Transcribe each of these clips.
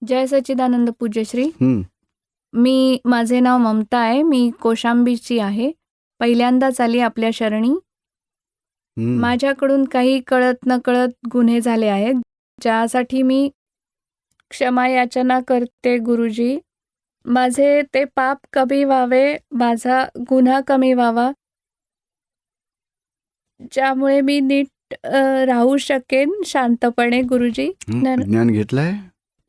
जय सच्चिदानंद पूज्यश्री. हं, माझे नाव ममता आहे. मी कौशांबीची आहे. पहिल्यांदाच आली आपल्या शरणी. हं. माझ्याकडून काही कळत नकळत गुन्हे झाले आहेत, ज्यासाठी मी क्षमा याचना करते गुरुजी. माझे ते पाप कमी व्हावे, माझा गुन्हा कमी व्हावा, ज्यामुळे मी नीट राहू शकेन शांतपणे गुरुजी. ज्ञान घेतलंय?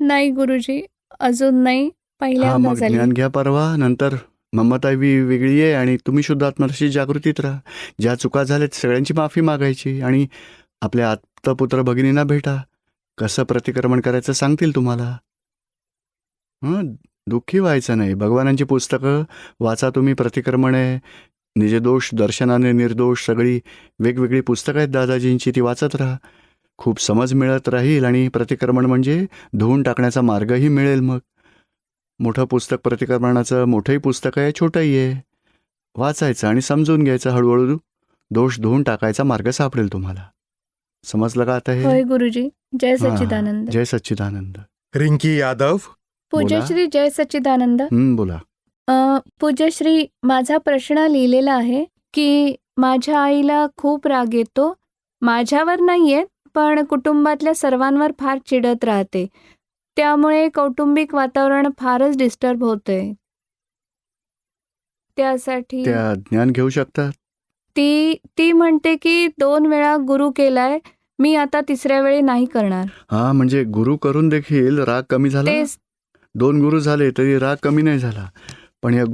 नाही गुरुजी, अजून नाही. हा, पहिल्यांदा मग झाली. ज्ञान घ्या परवा. नंतर ममता वेगळी आहे आणि तुम्ही शुद्ध आत्म्याशी जागृतीत राहा. ज्या चुका झाल्यात सगळ्यांची माफी मागायची आणि आपल्या आत्तपुत्र भगिनींना भेटा. कसं प्रतिक्रमण करायचं सांगतील तुम्हाला. दुःखी व्हायचं नाही. भगवानांची पुस्तकं वाचा तुम्ही. प्रतिक्रमणे, निजदोष, दर्शनाने निर्दोष, सगळी वेगवेगळी पुस्तकं आहेत दादाजींची, ती वाचत राहा. खूप समज मिळत राहील आणि प्रतिक्रमण म्हणजे धुवून टाकण्याचा मार्गही मिळेल. मग मोठं पुस्तक प्रतिक्रमणाचं, मोठंही पुस्तक आहे, छोटंही आहे. वाचायचं आणि समजून घ्यायचं. हळूहळू दोष धुवून टाकायचा मार्ग सापडेल तुम्हाला. समजलं का आता हे? होय गुरुजी. जय हां, सच्चिदानंद. जय सच्चिदानंद. रिंकी यादव. पूज्यश्री जय सच्चिदानंद. बोला. पूज्यश्री, माझा प्रश्न लिहिलेला आहे की माझ्या आईला खूप राग येतो. माझ्यावर नाही येत, पण कुटुंबातल्या सर्वांवर फार चिडत राहते. त्यामुळे कौटुंबिक वातावरण फारच डिस्टर्ब होतंय. त्यासाठी त्या ज्ञान घेऊ शकतात. ती म्हणते की 2 वेळा गुरु केलाय, मी आता 3ऱ्या वेळी नाही करणार. हा, म्हणजे गुरु करून देखील राग कमी झाला. तेच 2 गुरु झाले तरी राग कमी नाही झाला. पण या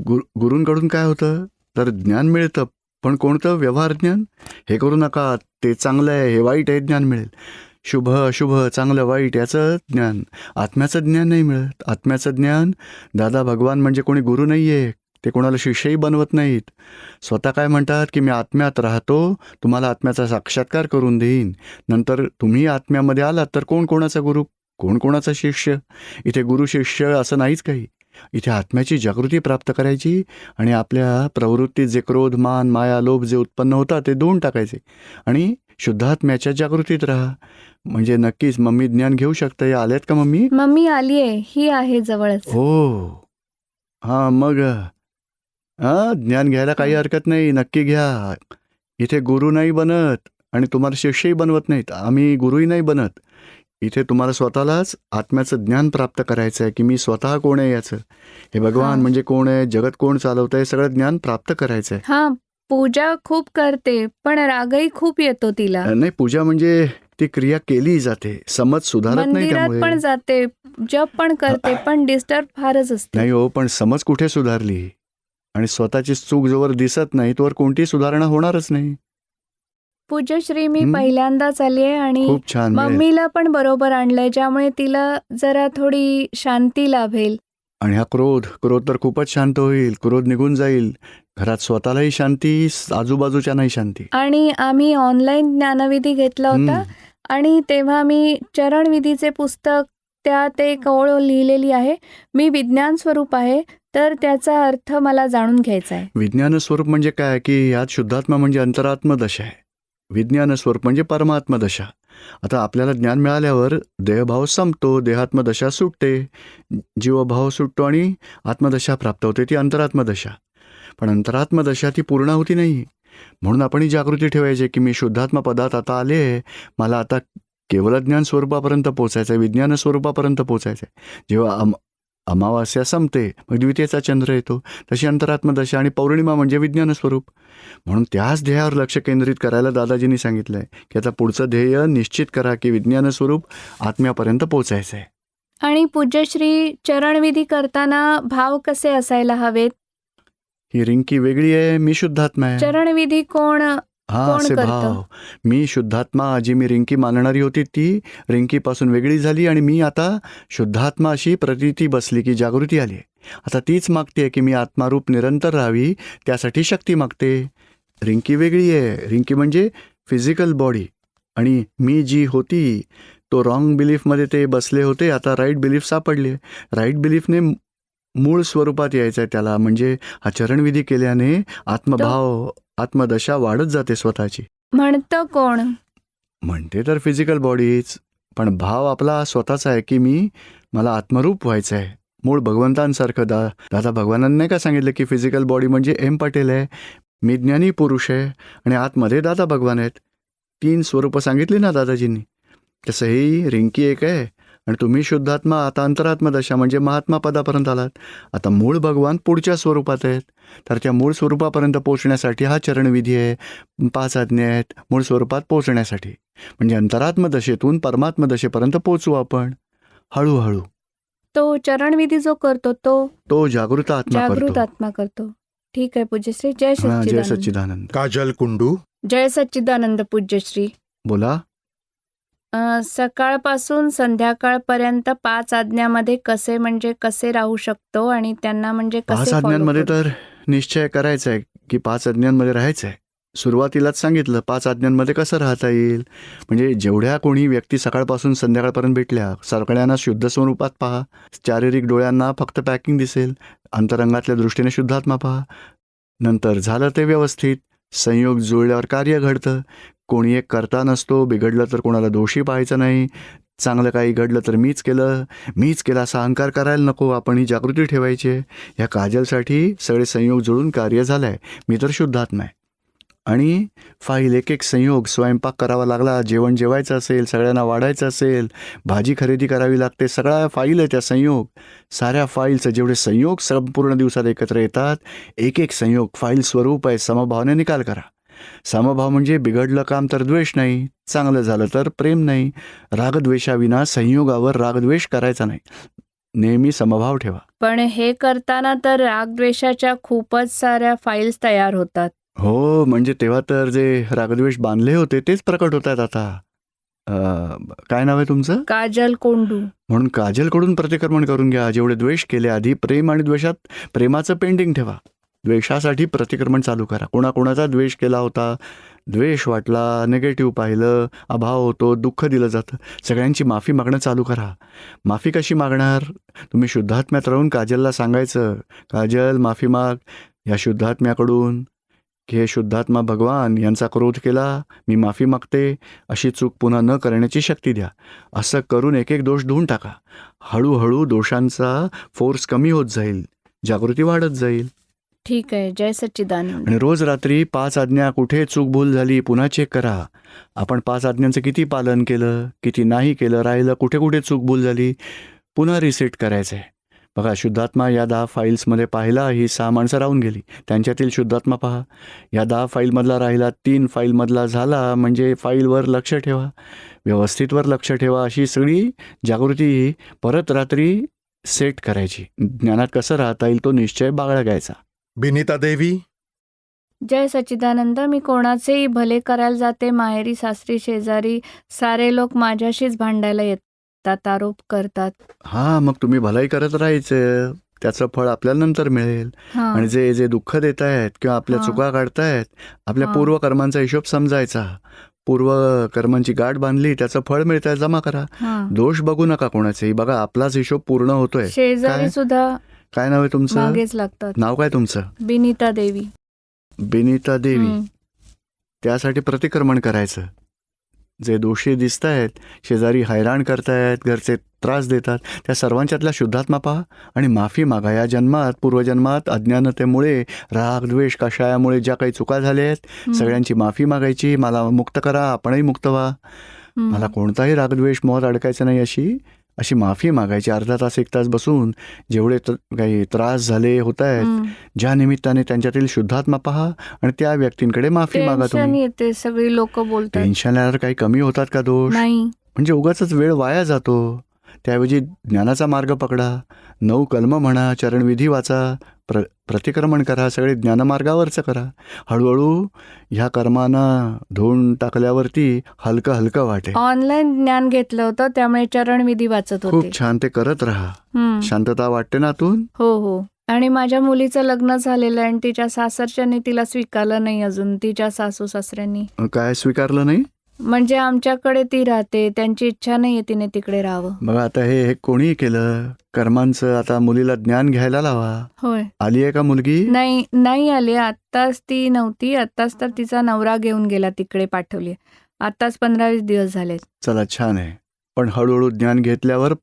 गुरूंकडून काय होतं, तर ज्ञान मिळतं. पण कोणतं? व्यवहार ज्ञान. हे करू नका, ते चांगलं आहे, हे वाईट आहे, ज्ञान मिळेल. शुभ अशुभ, चांगलं वाईट याचं ज्ञान. आत्म्याचं ज्ञान नाही मिळत. आत्म्याचं ज्ञान, दादा भगवान म्हणजे कोणी गुरु नाही आहे. ते कोणाला शिष्यही बनवत नाहीत. स्वतः काय म्हणतात की मी आत्म्यात राहतो, तुम्हाला आत्म्याचा साक्षात्कार करून देईन. नंतर तुम्ही आत्म्यामध्ये आलात तर कोण कोणाचा गुरु, कोण कोणाचा शिष्य. इथे गुरु शिष्य असं नाहीच काही. इथे आत्म्याची जागृती प्राप्त करायची आणि आपल्या प्रवृत्तीत जे क्रोध, मान, माया, लोभ जे उत्पन्न होतात ते धुवून टाकायचे आणि शुद्धात्म्याच्या जागृतीत राहा. म्हणजे नक्कीच मम्मी ज्ञान घेऊ शकते. आल्यात का मम्मी? मम्मी आली आहे, ही आहे जवळच. हो, हां, मग ज्ञान घ्यायला काही हरकत नाही. नक्की घ्या. इथे गुरु नाही बनत आणि तुम्हाला शिष्यही बनवत नाहीत. आम्ही गुरुही नाही बनत. इथे तुम्हाला स्वतःलाच आत्म्याचं ज्ञान प्राप्त करायचं आहे की मी स्वतः कोण आहे याचं, हे भगवान हां. म्हणजे कोण आहे, जगत कोण चालवतं आहे, सगळं ज्ञान प्राप्त करायचं आहे. हा, पूजा खूप करते, पण रागही खूप येतो तिला. नाही, पूजा म्हणजे ती क्रिया केली जाते, समज सुधारत नाही मंदिरात त्यामुळे. पण जाते, जप पण करते, पण डिस्टर्ब फारच असते. नाही हो, पण समज कुठे सुधारली आणि स्वतःची चूक जोवर दिसत नाही तोवर कोणती सुधारणा होणारच नाही. पूज्यश्री, मी पहिल्यांदाच आली आहे आणि खूप छान. मम्मीला पण बरोबर आणलंय, ज्यामुळे तिला जरा थोडी शांती लाभेल. आणि हा क्रोध तर खूपच शांत होईल. क्रोध निघून जाईल. घरात स्वतःलाही शांती, आजूबाजूच्या नाही शांती. आणि आम्ही ऑनलाईन ज्ञानविधी घेतला होता आणि तेव्हा मी चरणविधीचे पुस्तक, त्यात एक ओळ लिहिलेली आहे, मी विज्ञान स्वरूप आहे, तर त्याचा अर्थ मला जाणून घ्यायचा आहे. विज्ञान स्वरूप म्हणजे काय की यात शुद्धात्मा म्हणजे अंतरात्मदशा आहे. विज्ञान स्वरूप म्हणजे परमात्मदशा. आता आपल्याला ज्ञान मिळाल्यावर देहभाव संपतो, देहात्मदशा सुटते, जीवभाव सुटतो आणि आत्मदशा प्राप्त होते, ती अंतरात्मदशा. पण अंतरात्मदशा ती पूर्णाहुती नाही. म्हणून आपण ही जागृती ठेवायची की मी शुद्धात्मा पदात आता आले आहे, मला आता केवळ ज्ञान स्वरूपापर्यंत पोचायचं आहे, विज्ञान स्वरूपापर्यंत पोचायचं आहे. जेव्हा अमावास्या संपते मग द्वितीयेचा चंद्र येतो, तशी अंतरात्मदशा. आणि पौर्णिमा म्हणजे विज्ञान स्वरूप. म्हणून त्याच ध्येयावर लक्ष केंद्रित करायला दादाजींनी सांगितलं आहे की आता पुढचं ध्येय निश्चित करा की विज्ञान स्वरूप आत्म्यापर्यंत पोचायचं आहे. आणि पूज्यश्री, चरणविधी करताना भाव कसे असायला हवेत? ही रिंकी वेगळी आहे, मी शुद्धात्मा आहे. चरणविधी कोण असे करतं? भाव. मी शुद्धात्मा, जी मी रिंकी मानणारी होती ती रिंकीपासून वेगळी झाली आणि मी आता शुद्धात्मा अशी प्रतीती बसली की जागृती आली. आता तीच मागते की मी आत्मारूप निरंतर राहावी, त्यासाठी शक्ती मागते. रिंकी वेगळी आहे. रिंकी म्हणजे फिजिकल बॉडी आणि मी जी होती तो रॉंग बिलीफमध्ये ते बसले होते, आता राईट बिलीफ सापडले. राईट बिलीफने मूळ स्वरूपात यायचं आहे त्याला. म्हणजे हा चरणविधी केल्याने आत्मभाव, आत्मदशा वाढत जाते स्वतःची. म्हणतं कोण? म्हणते तर फिजिकल बॉडीच, पण भाव आपला स्वतःचा आहे की मला आत्मरूप व्हायचं आहे, मूळ भगवंतांसारखं. दादा भगवानांनी नाही का सांगितलं की फिजिकल बॉडी म्हणजे एम पटेल आहे, मी ज्ञानी पुरुष आहे आणि आतमध्ये दादा भगवान आहेत. 3 स्वरूपं सांगितली ना दादाजींनी. तसं ही रिंकी एक आहे आणि तुम्ही शुद्धात्मा, आता अंतरात्मा दशा म्हणजे महात्मा पदापर्यंत आलात. आता मूळ भगवान पुढच्या स्वरूपात आहेत. तर त्या मूळ स्वरूपापर्यंत पोहोचण्यासाठी हा चरणविधी आहे, 5 आज्ञा आहेत मूळ स्वरूपात पोहोचण्यासाठी. म्हणजे अंतरात्मदशेतून परमात्मदशेपर्यंत पोहोचू आपण हळूहळू. तो चरणविधी जो करतो तो जागृत आत्मा जागृत करतो. आत्मा करतो. ठीक आहे पूज्यश्री. जय हा, जय सच्चिदानंद. सच्चिदानंद. काजल कुंडू. जय सच्चिदानंद पूज्यश्री. बोला. सकाळपासून संध्याकाळपर्यंत 5 आज्ञामध्ये कसे राहू शकतो आणि त्यांना म्हणजे 5 कसे follow आज्ञांमध्ये करू? तर निश्चय करायचा आहे की 5 आज्ञांमध्ये राहायचं आहे. सुरुवातीलाच सांगितलं 5 आज्ञांमध्ये कसं राहता येईल. म्हणजे जेवढ्या कोणी व्यक्ती सकाळपासून संध्याकाळपर्यंत भेटल्या सगळ्यांना शुद्ध स्वरूपात पहा. शारीरिक डोळ्यांना फक्त पॅकिंग दिसेल, अंतरंगातल्या दृष्टीने शुद्धात्मा पहा. नंतर झालं ते व्यवस्थित, संयोग जुळल्यावर कार्य घडतं. कोणी एक करता नसतो. बिघडलं तर कोणाला दोषी पाहायचं नाही. चांगलं काही घडलं तर मीच केलं असा अहंकार करायला नको. आपण ही जागृती ठेवायची आहे. ह्या काजलसाठी सगळे संयोग जुळून कार्य झालं आहे. मी तर शुद्धात्मा आहे. आणि फाईल एक संयोग, स्वयंपाक करावा लागला, जेवण जेवायचं असेल, सगळ्यांना वाढायचं असेल, भाजी खरेदी करावी लागते, सगळ्या फाईल आहे त्या संयोग. साऱ्या फाईलचं जेवढे संयोग संपूर्ण दिवसात एकत्र येतात, एक संयोग फाईल स्वरूप आहे. समभावाने निकाल करा. समभाव म्हणजे बिघडलं काम तर द्वेष नाही, चांगलं झालं तर प्रेम नाही. रागद्वेषाविना संयोगावर रागद्वेष करायचा नाही. नेहमी समभाव ठेवा. पण हे करताना तर रागद्वेषाच्या खूपच साऱ्या फाईल्स तयार होतात. हो, म्हणजे तेव्हा तर जे रागद्वेष बांधले होते तेच प्रकट होत आहेत आता. काय नाव आहे तुमचं? काजल कोंडू. म्हणून काजलकडून प्रतिक्रमण करून घ्या. जेवढे द्वेष केले आधी, प्रेम आणि द्वेषात प्रेमाचं पेंडिंग ठेवा. द्वेषासाठी प्रतिक्रमण चालू करा. कोणाकोणाचा द्वेष केला होता, द्वेष वाटला, निगेटिव्ह पाहिलं, अभाव होतो, दुःख दिलं जातं, सगळ्यांची माफी मागणं चालू करा. माफी कशी मागणार? तुम्ही शुद्धात्म्यात राहून काजलला सांगायचं, काजल माफी माग या शुद्धात्म्याकडून की हे शुद्धात्मा भगवान यांचा क्रोध केला, मी माफी मागते, अशी चूक पुन्हा न करण्याची शक्ती द्या. असं करून एक दोष धुवून टाका. हळूहळू दोषांचा फोर्स कमी होत जाईल, जागृती वाढत जाईल. ठीक आहे. जय सच्चिदानंद. आणि रोज रात्री 5 आज्ञा, कुठे चूक भूल झाली पुन्हा चेक करा. आपण 5 आज्ञांचं किती पालन केलं, किती नाही केलं, राहिलं, कुठे कुठे चूक भूल झाली, पुन्हा रिसेट करायचं आहे. बघा, शुद्धात्मा या 10 फाईल्समध्ये पाहिला, ही 6 माणसं राहून गेली, त्यांच्यातील शुद्धात्मा पहा. या 10 फाईलमधला राहिला, 3 फाईलमधला झाला, म्हणजे फाईलवर लक्ष ठेवा, व्यवस्थितवर लक्ष ठेवा. अशी सगळी जागृती परत रात्री सेट करायची. ज्ञानात कसं राहता येईल तो निश्चय बाळगायचा. बिनिता देवी. जय सच्चिदानंद. मी कोणाचेही भले करायला जाते, माहेरी सासरी शेजारी सारे लोक माझ्याशीच भांडायला येतात, आरोप करतात. हां, मग तुम्ही भलाई करत राहायचं, त्याचं फळ आपल्याला नंतर मिळेल. हां. आणि जे दुःख देत आहेत किंवा आपल्या हां. चुका काढतायत, आपल्या हां. पूर्वकर्मांचा हिशोब समजायचा. पूर्वकर्मांची गाठ बांधली, त्याचं फळ मिळतंय, जमा करा. हां. दोष बघू नका कोणाचेही. बघा, आपलाच हिशोब पूर्ण होतोय. शेजारी काय? सुद्धा काय नाव आहे तुमचं? मागेच लागतात. नाव काय तुमचं? बिनिता देवी. बिनिता देवी. हं. त्यासाठी प्रतिक्रमण करायचं. जे दोषी दिसत आहेत, शेजारी हैराण करतायत, घरचे त्रास देतात, त्या सर्वांच्यातला शुद्धात्मा पहा आणि माफी मागा. या जन्मात, पूर्वजन्मात अज्ञानतेमुळे, राग द्वेष कषायामुळे ज्या काही चुका झाल्या आहेत, सगळ्यांची माफी मागायची. मला मुक्त करा, आपणही मुक्त व्हा, मला कोणताही रागद्वेष मोहात अडकायचं नाही, अशी माफी मागायची. अर्धा तास 1 तास बसून जेवढे काही त्रास झाले होत आहेत, ज्या निमित्ताने त्यांच्यातील शुद्धात्मा पहा आणि त्या व्यक्तींकडे माफी मागा. टेन्शन तुम्ही येते, सगळी लोक बोलतात. टेन्शन आल्यावर काही कमी होतात का दोष? नाही. म्हणजे उगाचच वेळ वाया जातो. त्याऐवजी ज्ञानाचा मार्ग पकडा, 9 कलम म्हणा, चरणविधी वाचा, प्रतिक्रमण करा, सगळे ज्ञानमार्गावरचं करा. हळूहळू ह्या कर्मांना धुवून टाकल्यावरती हलकं हलकं वाटेल. ऑनलाईन ज्ञान घेतलं होतं, त्यामुळे चरणविधी वाचत होते. खूप छान, ते करत राहा. शांतता वाटते ना आतून? हो हो. आणि माझ्या मुलीचं लग्न झालेलं आहे आणि तिच्या सासरच्यांनी तिला स्वीकारलं नाही अजून, तिच्या सासू सासऱ्यांनी. काय स्वीकारलं नाही? म्हणजे आमच्याकडे ती राहते, त्यांची इच्छा नाहीये तिने तिकडे राहावं. बघा, आता हे कोणीही केलं कर्मांचं. आता मुलीला ज्ञान घ्यायला लावा. होय. आली आहे का मुलगी? नाही आली. आत्ताच ती नव्हती. आत्ताच तर तिचा नवरा घेऊन गेला, तिकडे पाठवली. आत्ताच 15-20 दिवस झाले. चला, छान आहे. पण हळूहळू ज्ञान घेतल्यावर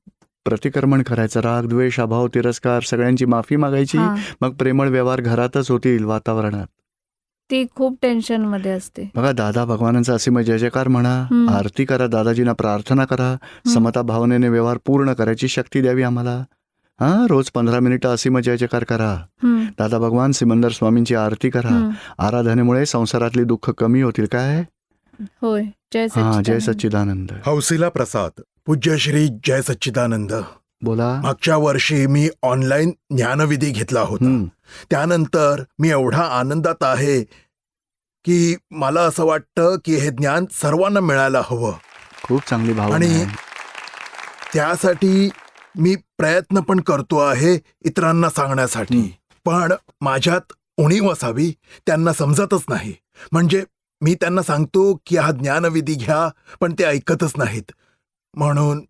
प्रतिक्रमण करायचं, राग द्वेष अभाव तिरस्कार सगळ्यांची माफी मागायची. हां, मग प्रेमळ व्यवहार घरातच होतील, वातावरणात. ती खूप टेन्शनमध्ये असते. बघा, दादा भगवानांचा असीम जय जयकार म्हणा, हं. आरती करा, दादाजींना प्रार्थना करा, समता भावनेने व्यवहार पूर्ण करायची शक्ती द्यावी आम्हाला. हां, रोज 15 मिनिटं असीम जय जयकार करा. हं, दादा भगवान सिमंदर स्वामींची आरती करा. हं. आराधनेमुळे संसारातली दुःख कमी होतील. काय? होय. जय हां, जय सच्चिदानंद. सच्चिदानंद. हौसीला प्रसाद. पूज्य श्री जय सच्चिदानंद. बोला. मागच्या वर्षी मी ऑनलाईन ज्ञानविधी घेतला होता. हं, त्यानंतर मी एवढा आनंदात आहे की मला असं वाटतं की हे ज्ञान सर्वांना मिळायला हवं खूप चांगली भावना आणि आहे. त्यासाठी मी प्रयत्न पण करतो आहे इतरांना सांगण्यासाठी. पण माझ्यात उणीव असावी, त्यांना समजतच नाही. म्हणजे मी त्यांना सांगतो की हा ज्ञानविधी घ्या, पण ते ऐकतच नाहीत. म्हणून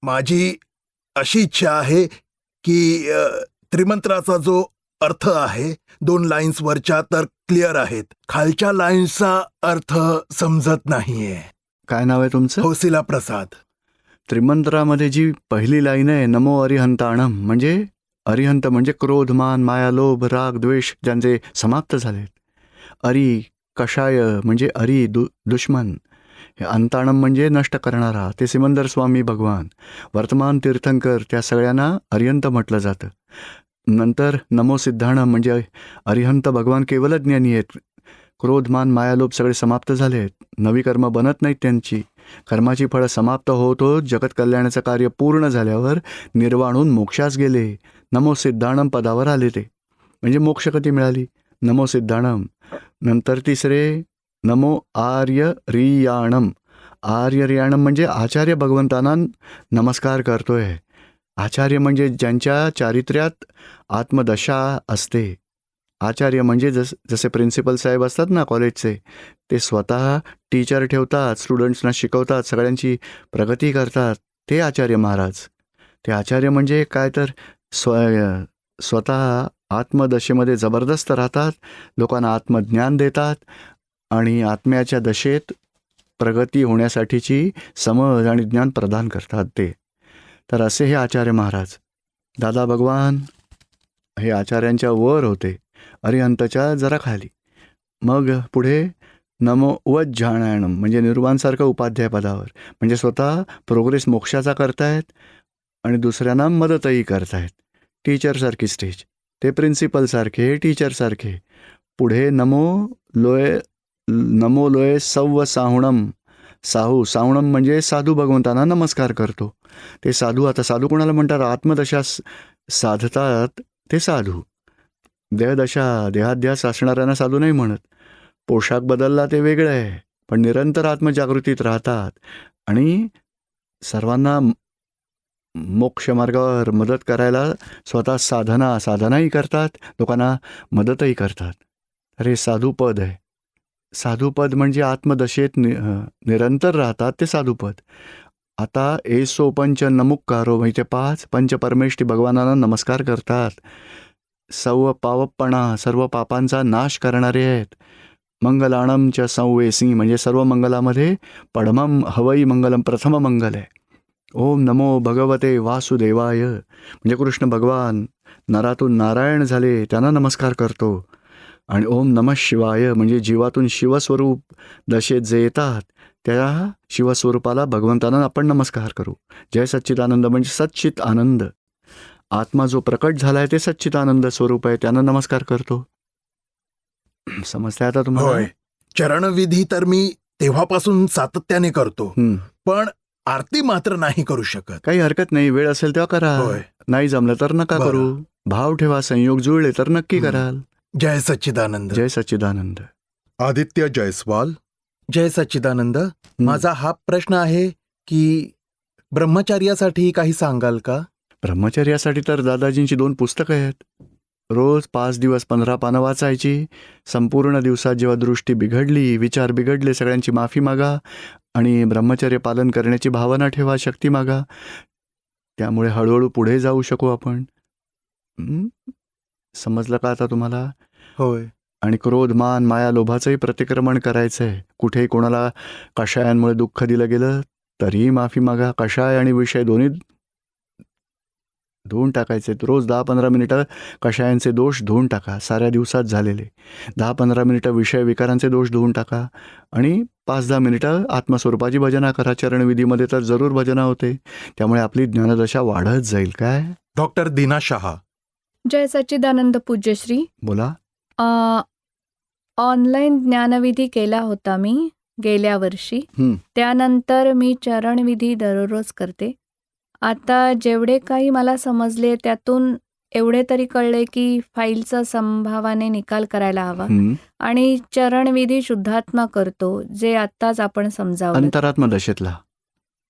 माझी अशी इच्छा आहे की त्रिमंत्राचा जो अर्थ आहे 2 लाईन्स वरच्या तर क्लिअर आहेत, खालच्या लाईन्सचा अर्थ समजत नाहीये. काय नाव आहे तुमचं? हौसीला प्रसाद. त्रिमंत्रामध्ये जी पहिली लाईन आहे, नमो अरिहंताणम, म्हणजे अरिहंत म्हणजे क्रोध मान माया लोभ राग द्वेष ज्यांचे समाप्त झालेत. अरी कषाय म्हणजे अरी दुश्मन. हे अंताणम म्हणजे नष्ट करणारा, ते सिमंदर स्वामी भगवान. वर्तमान तीर्थंकर, त्या सगळ्यांना अरिहंत म्हटलं जातं. नंतर नमो सिद्धाणम म्हणजे अरिहंत भगवान केवल ज्ञानी आहेत. क्रोध मान मायालोभ सगळे समाप्त झाले आहेत. नवी कर्म बनत नाहीत त्यांची. कर्माची फळं समाप्त होतो. जगत कल्याणाचं कार्य पूर्ण झाल्यावर निर्वाणून मोक्षास गेले. नमो सिद्धाणम पदावर आले ते, म्हणजे मोक्ष कधी मिळाली? नमो सिद्धाणम. नंतर तिसरे नमो आर्य रियाणम. आर्य रियाणम म्हणजे आचार्य भगवंतांना नमस्कार करतोय. आचार्य म्हणजे ज्यांच्या चारित्र्यात आत्मदशा असते. आचार्य म्हणजे जसे प्रिन्सिपल साहेब असतात ना कॉलेजचे, ते स्वतः टीचर ठेवतात, स्टुडंट्सना शिकवतात, सगळ्यांची प्रगती करतात, ते आचार्य महाराज. ते आचार्य म्हणजे काय तर स्वतः आत्मदशेमध्ये जबरदस्त राहतात, लोकांना आत्मज्ञान देतात आणि आत्म्याच्या दशेत प्रगती होण्यासाठीची समज आणि ज्ञान प्रदान करतात ते. तर असे हे आचार्य महाराज. दादा भगवान हे आचार्यांच्या वर होते, अरिहंतच्या जरा खाली. मग पुढे नमो उज्जाणायणम म्हणजे निर्वाणसारखं उपाध्याय पदावर, म्हणजे स्वतः प्रोग्रेस मोक्षाचा करतायत आणि दुसऱ्यांना मदतही करतायत. टीचरसारखी स्टेज. ते प्रिन्सिपलसारखे, टीचरसारखे. पुढे नमो लोय सव्व साहुणम. साहुणम म्हणजे साधू भगवंतांना नमस्कार करतो. ते साधू, आता साधू कोणाला म्हणतात? आत्मदशा साधतात ते साधू. देहदशा देहाध्यास असणाऱ्यांना साधू नाही म्हणत. पोशाख बदलला ते वेगळं आहे, पण निरंतर आत्मजागृतीत राहतात आणि सर्वांना मोक्ष मार्गावर मदत करायला स्वतः साधनाही करतात, लोकांना मदतही करतात. तर हे साधूपद आहे. साधूपद म्हणजे आत्मदशेत निरंतर राहतात ते साधूपद. आता एसो पंच नमुक्कारो म्हणजे 5 पंचपरमेष्ठी भगवानांना नमस्कार करतात. सर्व पापांचा नाश करणारे आहेत. मंगलाणमच्या संवेसी म्हणजे सर्व मंगलामध्ये पडमम हवई मंगलम प्रथम मंगल आहे. ओम नमो भगवते वासुदेवाय म्हणजे कृष्ण भगवान नरातून नारायण झाले, त्यांना नमस्कार करतो. आणि ओम नमः शिवाय म्हणजे जीवातून शिवस्वरूप दशेत जे येतात त्या शिवस्वरूपाला भगवंतांना आपण नमस्कार करू. जय सच्चिदानंद म्हणजे सच्चित आनंद. आत्मा जो प्रकट झालाय ते सच्चिदानंद स्वरूप आहे, त्यांना नमस्कार करतो. समजतंय आता तुम्हाला? होय. चरणविधी तर मी तेव्हापासून सातत्याने करतो, पण आरती मात्र नाही करू शकत. काही हरकत नाही, वेळ असेल तेव्हा करा. होय. नाही जमलं तर नका बरं. करू. भाव ठेवा, संयोग जुळले तर नक्की कराल. जय सच्चिदानंद. जय सच्चिदानंद. आदित्य जयस्वाल. जय सच्चिदानंद. माझा हा प्रश्न आहे की ब्रह्मचर्यासाठी काही सांगाल का? ब्रह्मचर्यासाठी तर दादाजींची 2 पुस्तकं आहेत. रोज 5 दिवस 15 पानं वाचायची. संपूर्ण दिवसात जेव्हा दृष्टी बिघडली, विचार बिघडले, सगळ्यांची माफी मागा आणि ब्रह्मचर्य पालन करण्याची भावना ठेवा, शक्ती मागा. त्यामुळे हळूहळू पुढे जाऊ शकू आपण. समजलं का आता तुम्हाला? होय. आणि क्रोध मान माया लोभाचंही प्रतिक्रमण करायचं आहे. कुठेही कोणाला कषायांमुळे दुःख दिलं गेलं तरीही माफी मागा. कषाय आणि विषय दोन्ही धुवून टाकायचे. रोज 10-15 मिनिटं कषायांचे दोष धुवून टाका, साऱ्या दिवसात झालेले. 10-15 मिनिटं विषय विकारांचे दोष धुवून टाका आणि 5-10 मिनिटं आत्मस्वरूपाची भजना करा. चरणविधीमध्ये तर जरूर भजना होते. त्यामुळे आपली ज्ञानदशा वाढत जाईल. काय डॉक्टर दीना शहा. जय सच्चिदानंद पूज्यश्री. बोला. ऑनलाईन ज्ञानविधी केला होता मी गेल्या वर्षी. हं. त्यानंतर मी चरणविधी दररोज करते. आता जेवढे काही मला समजले त्यातून एवढे तरी कळले की फाईलचा संभावाने निकाल करायला हवा हं. आणि चरणविधी शुद्धात्मा करतो, जे आत्ताच आपण समजावलं. अंतरात्मदशेतला.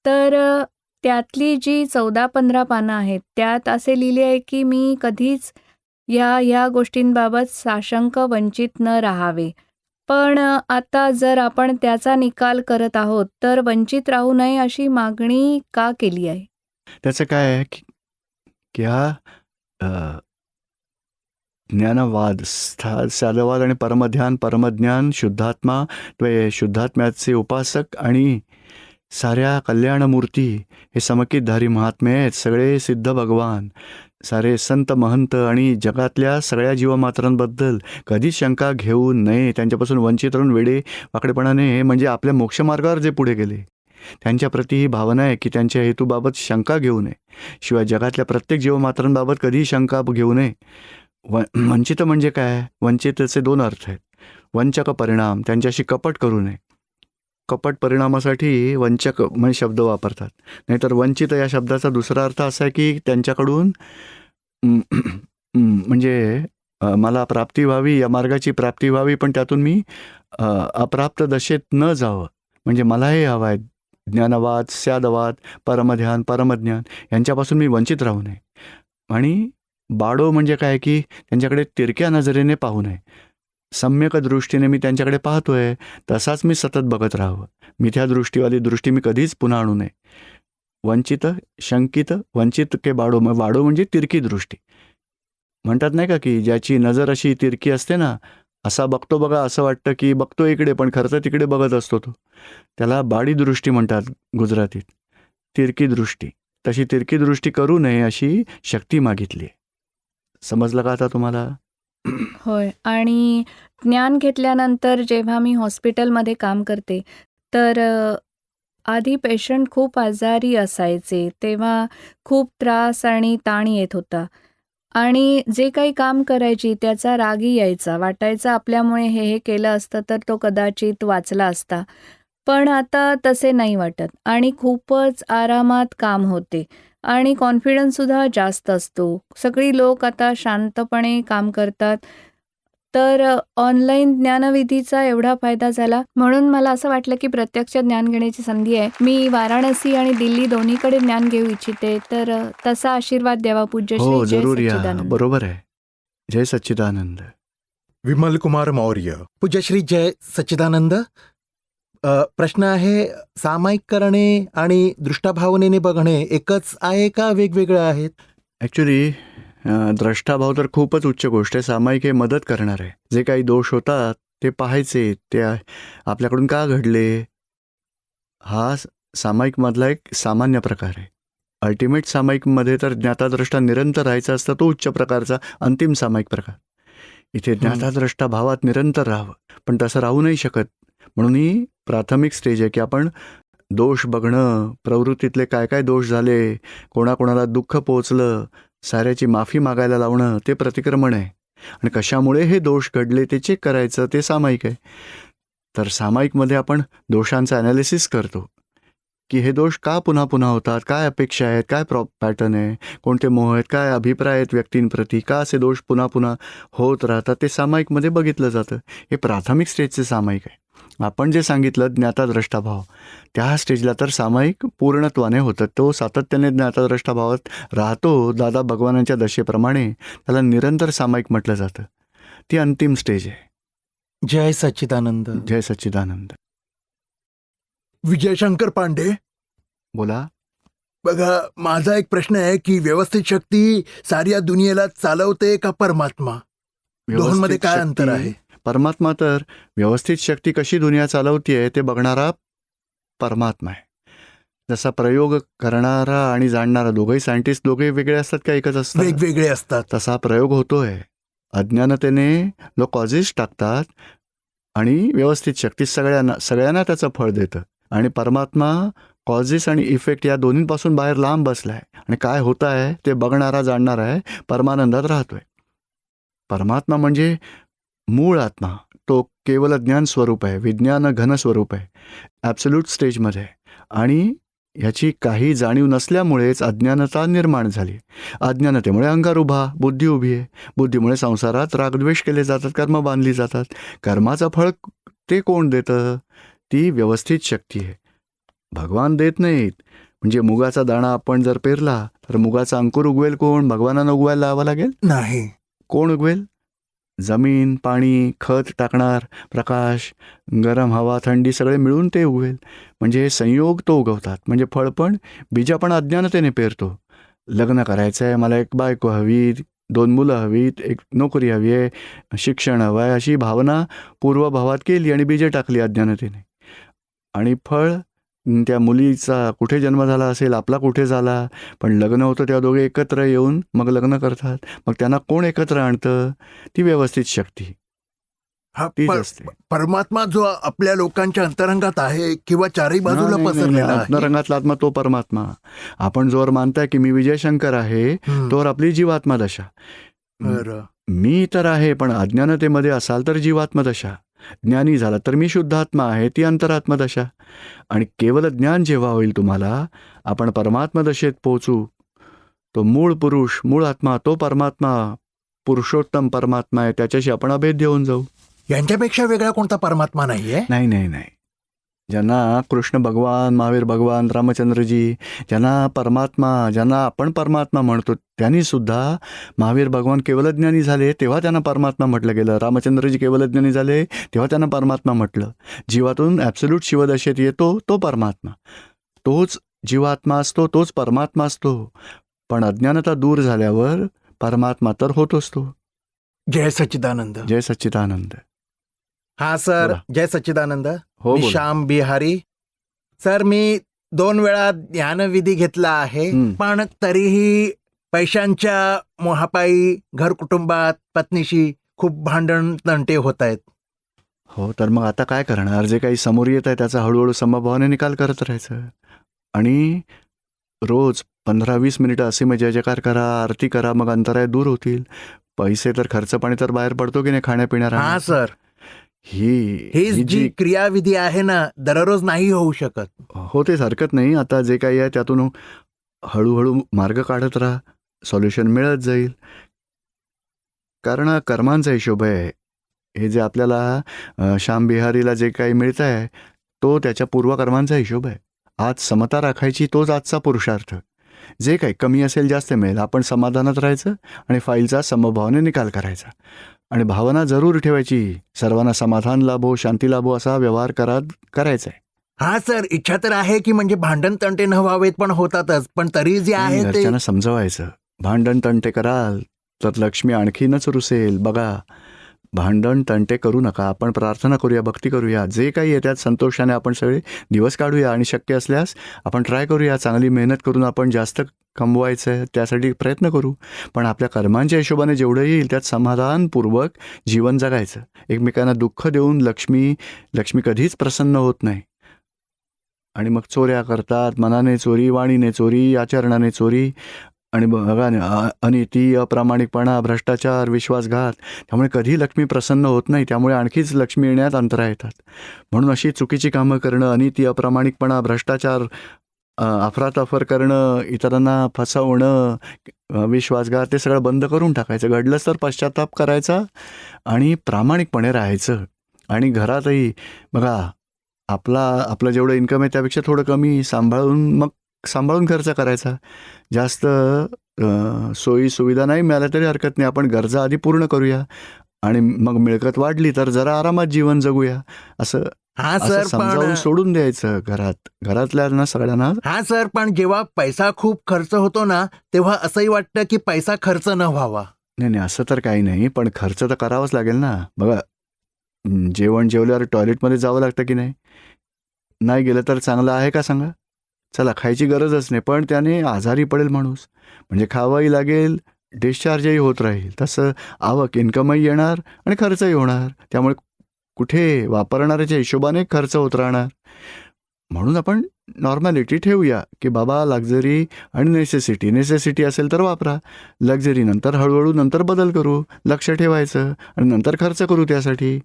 तर त्यातली जी 14-15 पानं आहेत त्यात असे लिहिले आहे की मी कधीच ह्या गोष्टींबाबत साशंक वंचित न राहावे. पण आता जर आपण त्याचा निकाल करत आहोत तर वंचित राहू नये अशी मागणी का केली आहे? त्याचं काय आहे की हा ज्ञानवाद, साधवाद आणि परमध्यान, परमज्ञान, शुद्धात्मा, शुद्धात्म्याचे उपासक आणि साऱ्या कल्याणमूर्ती हे समकितधारी महात्मे आहेत. सगळे सिद्ध भगवान, सारे संत महंत आणि जगातल्या सगळ्या जीवमात्रांबद्दल कधीच शंका घेऊ नये. त्यांच्यापासून वंचित राहून वेडे वाकडेपणाने म्हणजे आपल्या मोक्षमार्गावर जे पुढे गेले त्यांच्याप्रती ही भावना आहे की त्यांच्या हेतूबाबत शंका घेऊ नये. शिवाय जगातल्या प्रत्येक जीवमात्रांबाबत कधीही शंका घेऊ नये. वंचित म्हणजे काय? वंचितचे 2 अर्थ आहेत. वंचक परिणाम, त्यांच्याशी कपट करू नये. कपट परिणामासाठी वंचक म्हणजे शब्द वापरतात. नाहीतर वंचित या शब्दाचा दुसरा अर्थ असा आहे की त्यांच्याकडून म्हणजे मला प्राप्ती व्हावी, या मार्गाची प्राप्ती व्हावी, पण त्यातून मी अप्राप्त दशेत न जावं. म्हणजे मला हे हवं आहे. ज्ञानवाद, स्यादवाद, परमध्यान, परमज्ञान यांच्यापासून मी वंचित राहू नये. आणि बाडो म्हणजे काय की त्यांच्याकडे तिरक्या नजरेने पाहू नये. सम्यक दृष्टीने मी त्यांच्याकडे पाहतोय तसाच मी सतत बघत राहावं. मिथ्या दृष्टीवाली दृष्टी मी कधीच पुन्हा आणू नये. वंचित, शंकित, वंचित के बाडो. बाडो म्हणजे तिरकी दृष्टी. म्हणतात नाही का की ज्याची नजर अशी तिरकी असते ना, असा बघतो बघा, असं वाटतं की बघतो इकडे पण खरं तर तिकडे बघत असतो तो. त्याला बाडी दृष्टी म्हणतात गुजरातीत. तिरकी दृष्टी. तशी तिरकी दृष्टी करू नये अशी शक्ती मागितली आहे. समजलं का आता तुम्हाला? होय. आणि ज्ञान घेतल्यानंतर जेव्हा मी हॉस्पिटलमध्ये काम करते तर आधी पेशंट खूप आजारी असायचे. तेव्हा खूप त्रास आणि ताण येत होता आणि जे काही काम करायची त्याचा रागही यायचा. वाटायचं आपल्यामुळे हे केलं असतं तर तो कदाचित वाचला असता. पण आता तसे नाही वाटत आणि खूपच आरामात काम होते आणि कॉन्फिडन्ससुद्धा जास्त असतो. सगळी लोक आता शांतपणे काम करतात. तर ऑनलाईन ज्ञानविधीचा एवढा फायदा झाला म्हणून मला असं वाटलं की प्रत्यक्ष ज्ञान घेण्याची संधी आहे. मी वाराणसी आणि दिल्ली दोन्हीकडे ज्ञान घेऊ इच्छिते. तर तसा आशीर्वाद द्यावा पूज्यश्री. हो, जय जरूर या. सच्चिदानंद. बरोबर आहे. जय सच्चिदानंद. विमल कुमार मौर्य. पूज्यश्री जय सच्चिदानंद. प्रश्न आहे, सामायिक करणे आणि दृष्टाभावनेने बघणे एकच आहे का वेगवेगळं आहेत? ॲक्च्युली द्रष्टाभाव तर खूपच उच्च गोष्ट आहे. सामायिक हे मदत करणार आहे. जे काही दोष होतात ते पाहायचे, ते आपल्याकडून का घडले, हा सामायिकमधला एक सामान्य प्रकार आहे. अल्टिमेट सामायिकमध्ये तर ज्ञाताद्रष्टा निरंतर राहायचा असता, तो उच्च प्रकारचा अंतिम सामायिक प्रकार. इथे ज्ञाताद्रष्टा भावात निरंतर राहावं, पण तसं राहू नाही शकत. म्हणून ही प्राथमिक स्टेज आहे की आपण दोष बघणं, प्रवृत्तीतले काय काय दोष झाले, कोणाकोणाला दुःख पोचलं, साऱ्याची माफी मागायला लावणं, ते प्रतिक्रमण आहे. आणि कशामुळे हे दोष घडले ते चेक करायचं, ते सामायिक आहे. तर सामायिकमध्ये आपण दोषांचं ॲनालिसिस करतो की हे दोष का पुन्हा पुन्हा होतात, काय अपेक्षा आहेत, काय पॅटर्न आहे, कोणते मोह आहेत, काय अभिप्राय आहेत व्यक्तींप्रती, का असे दोष पुन्हा पुन्हा होत राहतात, ते सामायिकमध्ये बघितलं जातं. हे प्राथमिक स्टेजचे सामायिक आहे. आपण जे सांगितलं ज्ञाताद्रष्टाभाव, त्या स्टेजला तर सामायिक पूर्णत्वाने होतं. तो सातत्याने ज्ञाताद्रष्टाभावात राहतो. दादा भगवानांच्या दशेप्रमाणे त्याला निरंतर सामायिक म्हटलं जातं. ती अंतिम स्टेज आहे. जय सच्चिदानंद. जय सच्चिदानंद. विजयशंकर पांडे. बोला. बघा, माझा एक प्रश्न आहे की व्यवस्थित शक्ती साऱ्या दुनियेला चालवते का परमात्मा? दोहोंमध्ये काय अंतर आहे? परमात्मा तर व्यवस्थित शक्ती कशी दुनिया चालवतीये ते बघणारा परमात्मा आहे. जसा प्रयोग करणारा आणि जाणणारा दोघंही सायंटिस्ट दोघे वेगळे असतात का एकच असतात? वेगवेगळे असतात. तसा प्रयोग होतोय. अज्ञानतेने लोक कॉजेस टाकतात आणि व्यवस्थित शक्ती सगळ्यांना त्याचं फळ देतं. आणि परमात्मा कॉजेस आणि इफेक्ट या दोन्हींपासून बाहेर लांब बसलाय आणि काय होत आहे ते बघणारा जाणणारा आहे, परमानंदात राहतोय. परमात्मा म्हणजे मूळ आत्मा, तो केवळ ज्ञान स्वरूप आहे, विज्ञान घन स्वरूप आहे, ॲब्सोल्यूट स्टेजमध्ये आहे. आणि ह्याची काही जाणीव नसल्यामुळेच अज्ञानता निर्माण झाली. अज्ञानतेमुळे अंगार उभा, बुद्धी उभी आहे. बुद्धीमुळे संसारात रागद्वेष केले जातात, कर्म बांधली जातात. कर्माचं फळ ते कोण देतं? ती व्यवस्थित शक्ती आहे, भगवान देत नाहीत. म्हणजे मुगाचा दाणा आपण जर पेरला तर मुगाचा अंकुर उगवेल कोण? भगवानानं उगवायला लावावं लागेल? नाही. कोण उगवेल? जमीन, पाणी, खत टाकणार, प्रकाश, गरम हवा, थंडी सगळे मिळून ते उगवेल. म्हणजे संयोग तो उगवतात. म्हणजे फळ पण बीज आपण अज्ञानतेने पेरतो. लग्न करायचं आहे, मला एक बायको हवी, 2 मुलं हवीत, एक नोकरी हवी आहे, शिक्षण हवं आहे, अशी भावना पूर्वभावात केली आणि बीजे टाकली अज्ञानतेने. आणि फळ त्या मुलीचा कुठे जन्म झाला असेल, आपला कुठे झाला, पण लग्न होतं तेव्हा दोघे एकत्र येऊन मग लग्न करतात. मग त्यांना कोण एकत्र आणतं? ती व्यवस्थित शक्ती, हा तीच असते. परमात्मा जो आपल्या लोकांच्या अंतरंगात आहे किंवा चारही बाजूला पसरलेला आहे. अंतरंगातला आत्मा तो परमात्मा. आपण जोर मानताय की मी विजयशंकर आहे, हम्म. तोवर आपली जीवात्मा दशा. बरं. मी तर आहे, पण अज्ञानतेमध्ये असाल तर जीवात्मा दशा. ज्ञानी झाला तर मी शुद्धात्मा आहे, ती अंतरात्मा दशा. आणि केवळ ज्ञान जेव्हा होईल तुम्हाला, आपण परमात्मा दशेत पोहोचू. तो मूळ पुरुष, मूळ आत्मा, तो परमात्मा, पुरुषोत्तम परमात्मा आहे, त्याच्याशी आपण अभेद्य होऊन जाऊ. यांच्यापेक्षा वेगळा कोणता परमात्मा नाहीये. नाही नाही नाही. ज्यांना कृष्ण भगवान, महावीर भगवान, रामचंद्रजी, ज्यांना परमात्मा, ज्यांना आपण परमात्मा म्हणतो, त्यांनी सुद्धा महावीर भगवान केवलज्ञानी झाले तेव्हा त्यांना परमात्मा म्हटलं गेलं. रामचंद्रजी केवलज्ञानी झाले तेव्हा त्यांना परमात्मा म्हटलं. जीवातून ॲब्सोल्यूट शिवदशेत येतो तो परमात्मा, तोच जीवात्मा असतो, तोच परमात्मा असतो. पण अज्ञानता दूर झाल्यावर परमात्मा तर होतोच तो. जय सच्चिदानंद. जय सच्चिदानंद. हा सर, बोला. जय सच्चिदानंद. हो, मी बोला. श्याम बिहारी. सर, मी 2 वेळा ध्यानविधी घेतला आहे, पण तरीही पैशांच्या मोहापायी घर कुटुंबात पत्नीशी खूप भांडण तंटे होत आहेत. हो, तर मग आता काय करणार? जे काही समोर येत आहे त्याचा हळूहळू समभावाने निकाल करत राहायचं. आणि रोज 15-20 मिनिटं असे मग जय जयकार करा, आरती करा, मग अंतराय दूर होतील. पैसे तर खर्च पाणी तर बाहेर पडतो की नाही खाण्यापिण्याला. हा सर, ही जी क्रियाविधी आहे ना, दररोज नाही होऊ शकत. होतेच, हरकत नाही. आता जे काही आहे त्यातून हळूहळू मार्ग काढत राहा, सॉल्युशन मिळत जाईल. कारण कर्मांचा हिशोब आहे. हे जे आपल्याला श्याम बिहारीला जे काही मिळत आहे तो त्याच्या पूर्वकर्मांचा हिशोब आहे. आज समता राखायची, तोच आजचा पुरुषार्थ. जे काही कमी असेल जास्त मिळेल, आपण समाधानात राहायचं आणि फाईलचा समभावाने निकाल करायचा. आणि भावना जरूर ठेवायची, सर्वांना समाधान लाभो, शांती लाभो असा व्यवहार करायचा आहे. हा सर, इच्छा तर आहे की म्हणजे भांडण तंटे न व्हावेत, पण होतातच. पण तरी जे आहे ते घरच्यांना समजवायचं. भांडण तंटे कराल तर लक्ष्मी आणखीनच रुसेल. बघा, भांडण तंटे करू नका. आपण प्रार्थना करूया, भक्ती करूया, जे काही आहे त्यात संतोषाने आपण सगळे दिवस काढूया. आणि शक्य असल्यास आपण ट्राय करूया, चांगली मेहनत करून आपण जास्त कमवायचं आहे त्यासाठी प्रयत्न करू. पण आपल्या कर्मांच्या हिशोबाने जेवढं येईल त्यात समाधानपूर्वक जीवन जगायचं. एकमेकांना दुःख देऊन लक्ष्मी कधीच प्रसन्न होत नाही. आणि मग चोऱ्या करतात, मनाने चोरी, वाणीने चोरी, आचरणाने चोरी. आणि बघा, अनिती, अप्रामाणिकपणा, भ्रष्टाचार, विश्वासघात, त्यामुळे कधी लक्ष्मी प्रसन्न होत नाही. त्यामुळे आणखीच लक्ष्मी येण्यात अंतरा येतात. म्हणून अशी चुकीची कामं करणं, अनिती, अप्रामाणिकपणा, भ्रष्टाचार, अफरातफर करणं, इतरांना फसवणं, विश्वासघात, ते सगळं बंद करून टाकायचं. घडलंच तर पश्चाताप करायचा आणि प्रामाणिकपणे राहायचं. आणि घरातही बघा, आपलं जेवढं इन्कम आहे त्यापेक्षा थोडं कमी सांभाळून खर्च करायचा. जास्त सोयी सुविधा नाही मिळाल्या तरी हरकत नाही, आपण गरजा आधी पूर्ण करूया आणि मग मिळकत वाढली तर जरा आरामात जीवन जगूया. असं समजावून सोडून द्यायचं घरातल्या सगळ्यांना. हा सर, पण जेव्हा पैसा खूप खर्च होतो ना, तेव्हा असंही वाटतं की पैसा खर्च न व्हावा. नाही, असं तर काही नाही, पण खर्च तर करावाच लागेल ना. बघा, जेवल्यावर टॉयलेटमध्ये जावं लागतं की नाही गेलं तर चांगलं आहे का सांगा? चला खायची गरजच नाही, पण त्याने आजारी पडेल माणूस, म्हणजे खावाही लागेल, डिस्चार्जही होत राहील. तसं आवक इन्कमही येणार आणि खर्चही होणार. त्यामुळे कुठे वापरणाऱ्याच्या हिशोबाने खर्च होत राहणार. म्हणून आपण नॉर्मॅलिटी ठेवूया की बाबा लक्झरी आणि नेसेसिटी असेल तर वापरा, लक्झरी नंतर हळूहळू नंतर बदल करू, लक्ष ठेवायचं आणि नंतर खर्च करू त्यासाठी.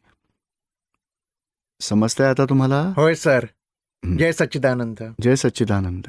समजतंय आता तुम्हाला? होय सर. हं. जय सच्चिदानंद. जय सच्चिदानंद.